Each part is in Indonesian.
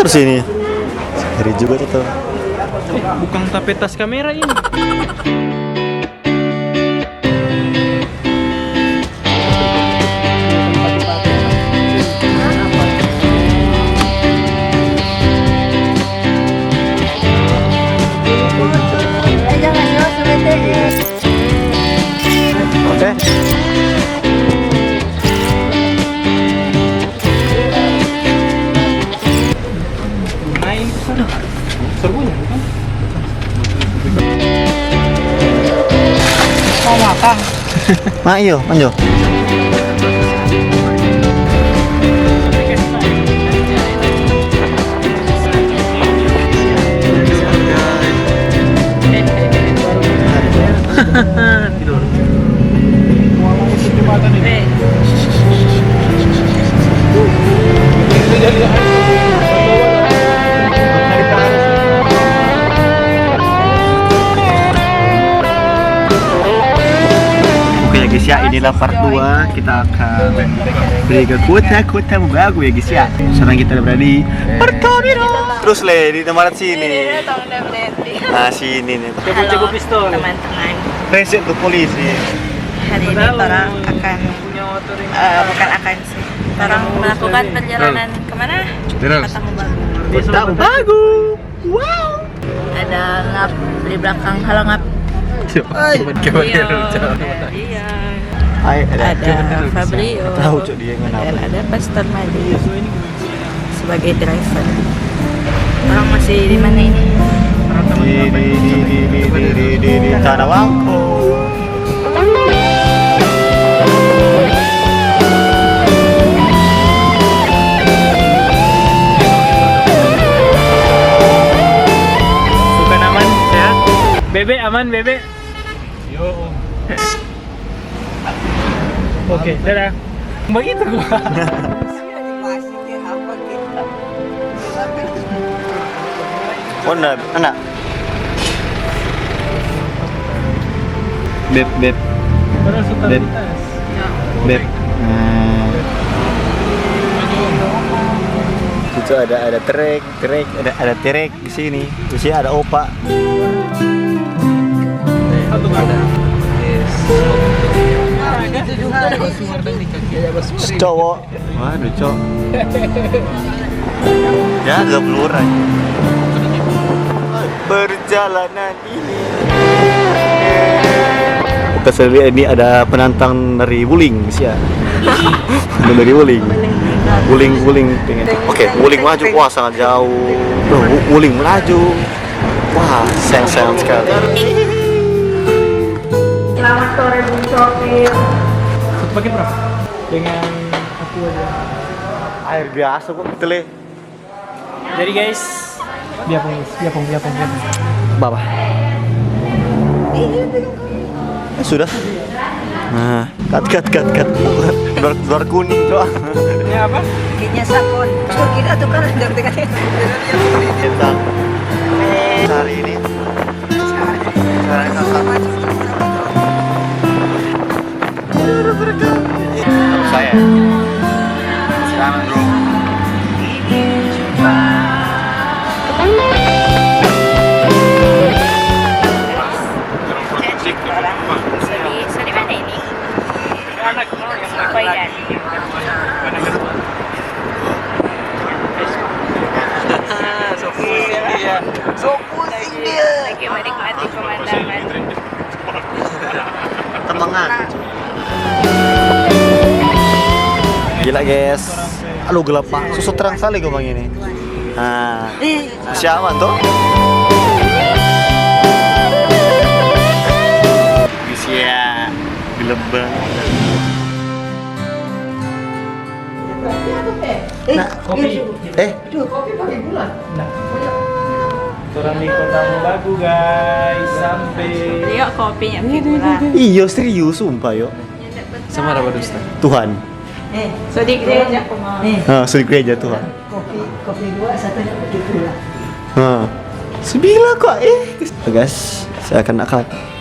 sini. Hari juga tuh. Bukan tapetas kamera ini. Oke. Main ke sana. Serbunya bukan? Mau makan? Mayo, manjo. Tidur. Oke ya guys ya, inilah part 2. Kita akan pergi ke kota baru ya guys ya. Sekarang kita udah berada di Pertamina. Terus di tempat sini. Nah sini nih. Coba pistol. Teman-teman, Resep ke polisi. hari ini orang akan bukan akan sih, orang melakukan perjalanan kemana? Kota Bagu. Kota Bagu. Wow. Ada ngap di belakang, halo ngap. Iya. Hai, Ada Fabrio. Tahu cok dia Dan kenapa? ada Pastor Madi sebagai driver. Orang masih di mana ini? Di Tanah Wangko. Bukan aman, sehat. Bebe aman, Bebe. Yo. Oke, dadah. Begitu gua. Oh enggak, anak. Beb. Beb. Itu ada trek, ada terek di sini. Di sini ada opak. Satu ada. Cowok. Waduh, cowok. Ya, 20 orang. Perjalanan ini. Bukan sendiri, ini ada penantang dari Wuling sih ya. Dari Wuling. Wuling pengen. Oke, Wuling maju. Wah, sangat jauh. Loh, Wuling melaju. Wah, sayang sekali. Selamat sore Bung Sopir. Pakai berapa? Dengan aku aja. Air biasa kok, tele. Jadi guys, biapong. Bapak. Sudah. Nah, cut. Luar kuning doang. Ini apa? Kayaknya sakon. So kita tuh kan udah dekat. Kita hari ini. Sekarang kakak. Saya. Sekarang bro. Sorry mana ini? Koyan. So pusing dia. Lagi menikmati pemandangan. Temangan. Gila guys. Aduh gelap pak. Susu terang sekali gue bang ini. Nah, siapa tuh? Bisa gelap banget. Nah, Kopi. Kopi pakai gula. Turun di Kota Bagu guys, sampai. Lihat kopinya pakai gula. iyo serius sumpah yo. Sama ada dusta. Tuhan. So di gereja kemarin. Nah, suri gereja Tuhan. Kopi dua, satunya pakai gula. Nah, 9 kok guys, saya akan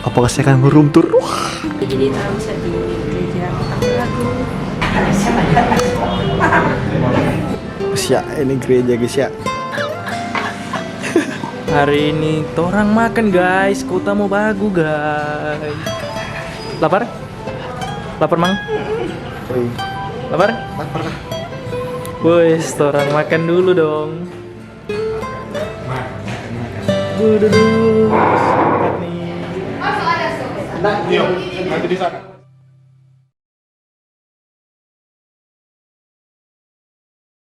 apakah saya akan meruntur? Jadi tak bisa di gereja Kota Bagu. Ya, ini gereja guys ya. Hari ini torang makan guys, Kota Mobagu guys. Lapar? Lapar mang? Lapar? Lapar lah. Wes, torang makan dulu dong. Duduk. Semangat nih. Nah, yuk, nanti di sana.